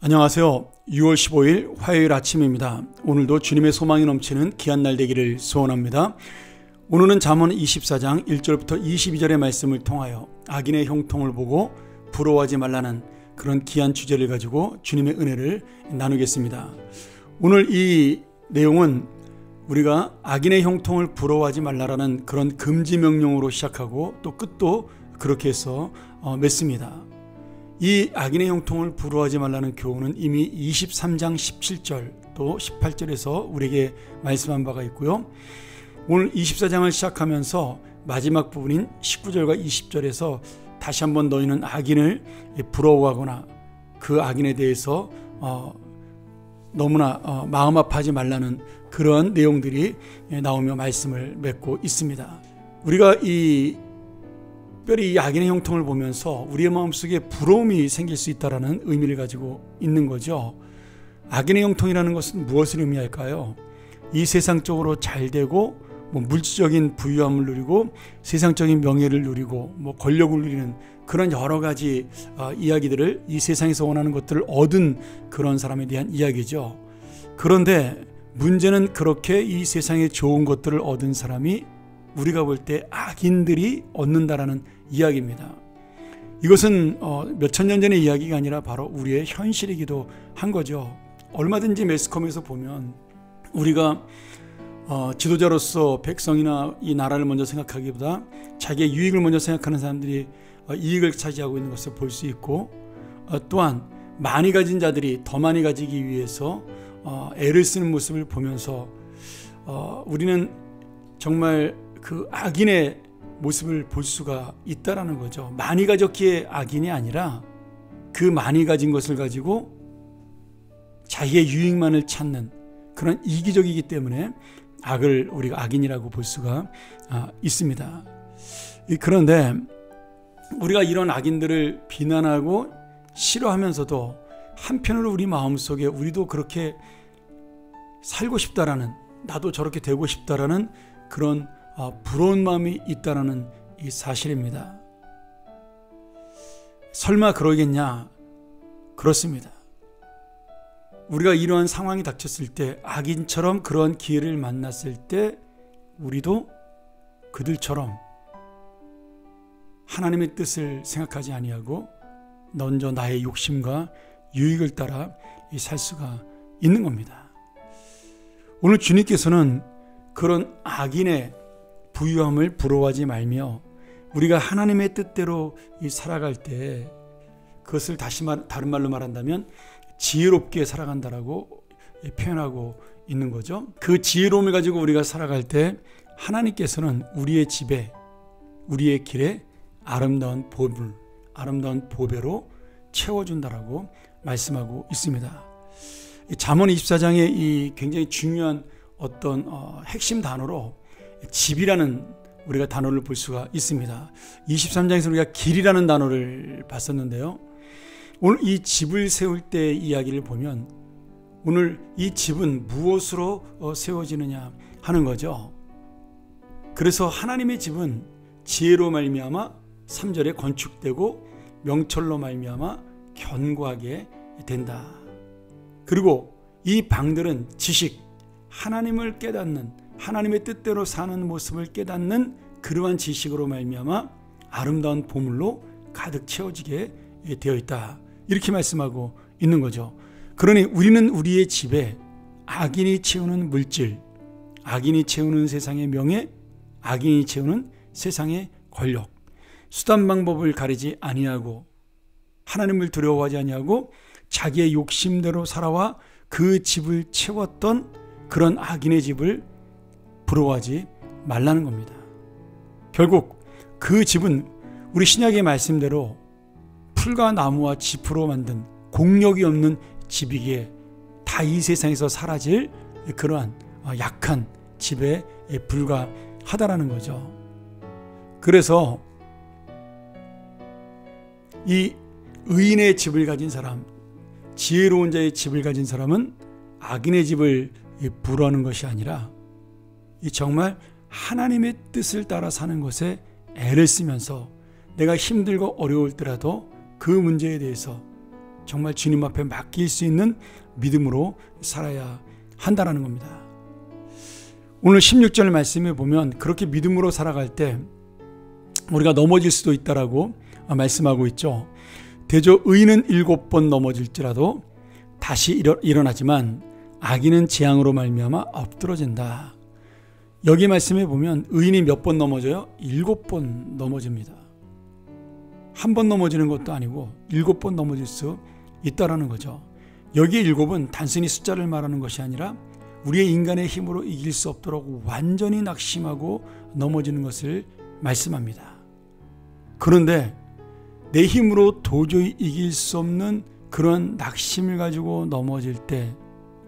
안녕하세요. 6월 15일 화요일 아침입니다. 오늘도 주님의 소망이 넘치는 귀한 날 되기를 소원합니다. 오늘은 잠언 24장 1절부터 22절의 말씀을 통하여 악인의 형통을 보고 부러워하지 말라는 그런 귀한 주제를 가지고 주님의 은혜를 나누겠습니다. 오늘 이 내용은 우리가 악인의 형통을 부러워하지 말라라는 그런 금지 명령으로 시작하고 또 끝도 그렇게 해서 맺습니다. 이 악인의 형통을 부러워하지 말라는 교훈은 이미 23장 17절 또 18절에서 우리에게 말씀한 바가 있고요. 오늘 24장을 시작하면서 마지막 부분인 19절과 20절에서 다시 한번 너희는 악인을 부러워하거나 그 악인에 대해서 너무나 마음 아파하지 말라는 그런 내용들이 나오며 말씀을 맺고 있습니다. 우리가 특별히 이 악인의 형통을 보면서 우리의 마음속에 부러움이 생길 수 있다는 의미를 가지고 있는 거죠. 악인의 형통이라는 것은 무엇을 의미할까요? 이 세상적으로 잘되고 물질적인 부유함을 누리고 세상적인 명예를 누리고 권력을 누리는 그런 여러 가지 이야기들을 이 세상에서 원하는 것들을 얻은 그런 사람에 대한 이야기죠. 그런데 문제는 그렇게 이 세상에 좋은 것들을 얻은 사람이 우리가 볼 때 악인들이 얻는다라는 이야기입니다. 이것은 몇천 년 전의 이야기가 아니라 바로 우리의 현실이기도 한 거죠. 얼마든지 매스컴에서 보면 우리가 지도자로서 백성이나 이 나라를 먼저 생각하기보다 자기의 유익을 먼저 생각하는 사람들이 이익을 차지하고 있는 것을 볼 수 있고, 또한 많이 가진 자들이 더 많이 가지기 위해서 애를 쓰는 모습을 보면서 우리는 정말 그 악인의 모습을 볼 수가 있다라는 거죠. 많이 가졌기에 악인이 아니라 그 많이 가진 것을 가지고 자기의 유익만을 찾는 그런 이기적이기 때문에 악을 우리가 악인이라고 볼 수가 있습니다. 그런데 우리가 이런 악인들을 비난하고 싫어하면서도 한편으로 우리 마음속에 우리도 그렇게 살고 싶다라는, 나도 저렇게 되고 싶다라는 그런 부러운 마음이 있다는 이 사실입니다. 설마 그러겠냐? 그렇습니다. 우리가 이러한 상황이 닥쳤을 때, 악인처럼 그런 기회를 만났을 때 우리도 그들처럼 하나님의 뜻을 생각하지 아니하고 먼저 나의 욕심과 유익을 따라 살 수가 있는 겁니다. 오늘 주님께서는 그런 악인의 부유함을 부러워하지 말며 우리가 하나님의 뜻대로 살아갈 때 그것을 다른 말로 말한다면 지혜롭게 살아간다라고 표현하고 있는 거죠. 그 지혜로움을 가지고 우리가 살아갈 때 하나님께서는 우리의 집에, 우리의 길에 아름다운 보물, 아름다운 보배로 채워준다라고 말씀하고 있습니다. 잠언 24장의 이 굉장히 중요한 어떤 핵심 단어로 집이라는 우리가 단어를 볼 수가 있습니다. 23장에서 우리가 길이라는 단어를 봤었는데요. 오늘 이 집을 세울 때 이야기를 보면 오늘 이 집은 무엇으로 세워지느냐 하는 거죠. 그래서 하나님의 집은 지혜로 말미암아 3절에 건축되고 명철로 말미암아 견고하게 된다. 그리고 이 방들은 지식, 하나님을 깨닫는, 하나님의 뜻대로 사는 모습을 깨닫는 그러한 지식으로 말미암아 아름다운 보물로 가득 채워지게 되어 있다. 이렇게 말씀하고 있는 거죠. 그러니 우리는 우리의 집에 악인이 채우는 물질, 악인이 채우는 세상의 명예, 악인이 채우는 세상의 권력, 수단 방법을 가리지 아니하고 하나님을 두려워하지 아니하고 자기의 욕심대로 살아와 그 집을 채웠던 그런 악인의 집을 부러워하지 말라는 겁니다. 결국 그 집은 우리 신약의 말씀대로 풀과 나무와 짚으로 만든 공력이 없는 집이기에 다 이 세상에서 사라질 그러한 약한 집에 불과하다라는 거죠. 그래서 이 의인의 집을 가진 사람, 지혜로운 자의 집을 가진 사람은 악인의 집을 부러워하는 것이 아니라 정말 하나님의 뜻을 따라 사는 것에 애를 쓰면서 내가 힘들고 어려울 때라도 그 문제에 대해서 정말 주님 앞에 맡길 수 있는 믿음으로 살아야 한다는 겁니다. 오늘 16절 말씀에 보면 그렇게 믿음으로 살아갈 때 우리가 넘어질 수도 있다라고 말씀하고 있죠. 대저 의인은 7번 넘어질지라도 다시 일어나지만 악인은 재앙으로 말미암아 엎드러진다. 여기 말씀에 보면 의인이 몇 번 넘어져요? 7번 넘어집니다. 한 번 넘어지는 것도 아니고 7번 넘어질 수 있다라는 거죠. 여기에 7은 단순히 숫자를 말하는 것이 아니라 우리의 인간의 힘으로 이길 수 없도록 완전히 낙심하고 넘어지는 것을 말씀합니다. 그런데 내 힘으로 도저히 이길 수 없는 그런 낙심을 가지고 넘어질 때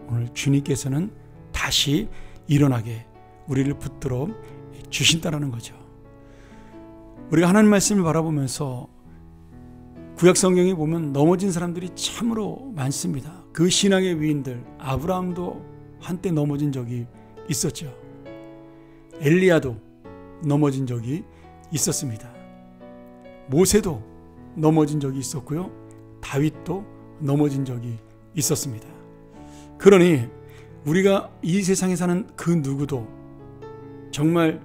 오늘 주님께서는 다시 일어나게 우리를 붙들어 주신다는 거죠. 우리가 하나님 말씀을 바라보면서 구약 성경에 보면 넘어진 사람들이 참으로 많습니다. 그 신앙의 위인들, 아브라함도 한때 넘어진 적이 있었죠. 엘리야도 넘어진 적이 있었습니다. 모세도 넘어진 적이 있었고요. 다윗도 넘어진 적이 있었습니다. 그러니 우리가 이 세상에 사는 그 누구도 정말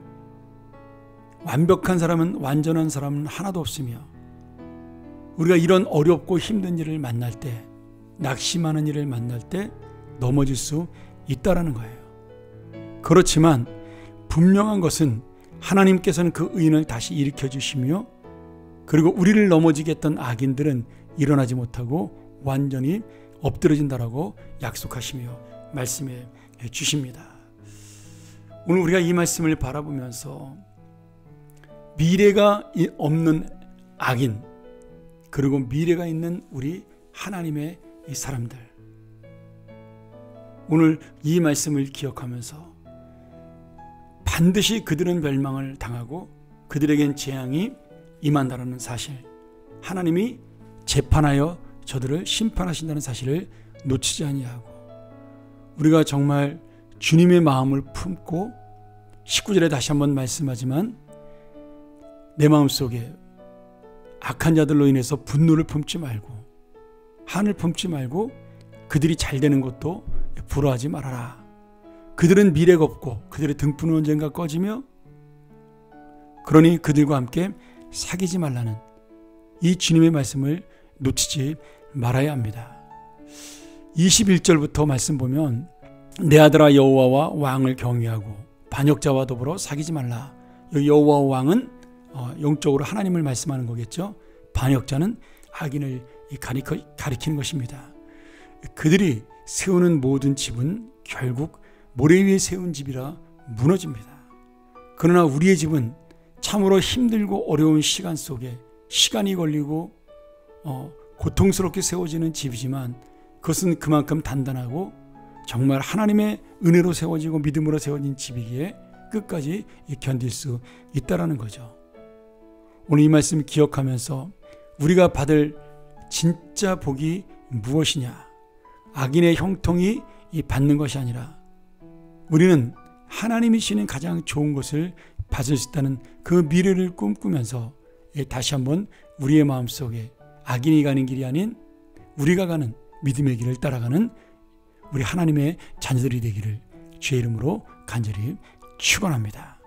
완벽한 사람은, 완전한 사람은 하나도 없으며 우리가 이런 어렵고 힘든 일을 만날 때, 낙심하는 일을 만날 때 넘어질 수 있다라는 거예요. 그렇지만 분명한 것은 하나님께서는 그 의인을 다시 일으켜 주시며 그리고 우리를 넘어지게 했던 악인들은 일어나지 못하고 완전히 엎드러진다라고 약속하시며 말씀해 주십니다. 오늘 우리가 이 말씀을 바라보면서 미래가 없는 악인, 그리고 미래가 있는 우리 하나님의 이 사람들, 오늘 이 말씀을 기억하면서 반드시 그들은 멸망을 당하고 그들에겐 재앙이 임한다는 사실, 하나님이 재판하여 저들을 심판하신다는 사실을 놓치지 아니하고 우리가 정말 주님의 마음을 품고 19절에 다시 한번 말씀하지만 내 마음속에 악한 자들로 인해서 분노를 품지 말고 한을 품지 말고 그들이 잘 되는 것도 부러워하지 말아라. 그들은 미래가 없고 그들의 등불은 언젠가 꺼지며 그러니 그들과 함께 사귀지 말라는 이 주님의 말씀을 놓치지 말아야 합니다. 21절부터 말씀 보면 내 아들아 여호와와 왕을 경외하고 반역자와 더불어 사귀지 말라. 여기 여호와와 왕은 영적으로 하나님을 말씀하는 거겠죠. 반역자는 악인을 가리키는 것입니다. 그들이 세우는 모든 집은 결국 모래 위에 세운 집이라 무너집니다. 그러나 우리의 집은 참으로 힘들고 어려운 시간 속에 시간이 걸리고 고통스럽게 세워지는 집이지만 그것은 그만큼 단단하고 정말 하나님의 은혜로 세워지고 믿음으로 세워진 집이기에 끝까지 견딜 수 있다라는 거죠. 오늘 이 말씀 기억하면서 우리가 받을 진짜 복이 무엇이냐? 악인의 형통이 받는 것이 아니라 우리는 하나님이 주시는 가장 좋은 것을 받을 수 있다는 그 미래를 꿈꾸면서 다시 한번 우리의 마음속에 악인이 가는 길이 아닌 우리가 가는 믿음의 길을 따라가는 우리 하나님의 자녀들이 되기를 주의 이름으로 간절히 축원합니다.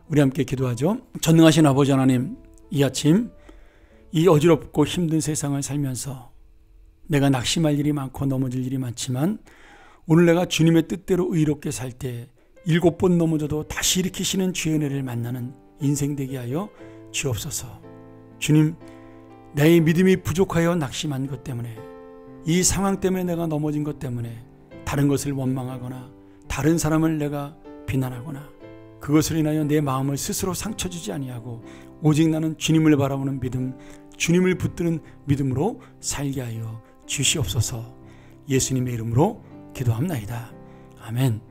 우리 함께 기도하죠. 전능하신 아버지 하나님, 이 아침 이 어지럽고 힘든 세상을 살면서 내가 낙심할 일이 많고 넘어질 일이 많지만 오늘 내가 주님의 뜻대로 의롭게 살 때 7번 넘어져도 다시 일으키시는 주의 은혜를 만나는 인생 되게 하여 주옵소서. 주님, 내 믿음이 부족하여 낙심한 것 때문에, 이 상황 때문에 내가 넘어진 것 때문에 다른 것을 원망하거나 다른 사람을 내가 비난하거나 그것을 인하여 내 마음을 스스로 상처 주지 아니하고 오직 나는 주님을 바라보는 믿음, 주님을 붙드는 믿음으로 살게 하여 주시옵소서. 예수님의 이름으로 기도합나이다. 아멘.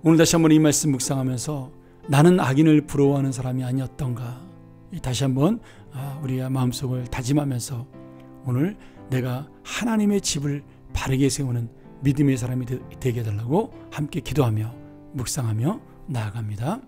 오늘 다시 한번 이 말씀 묵상하면서 나는 악인을 부러워하는 사람이 아니었던가, 다시 한번 우리의 마음속을 다짐하면서 오늘 내가 하나님의 집을 바르게 세우는 믿음의 사람이 되게 해달라고 함께 기도하며 묵상하며 나아갑니다.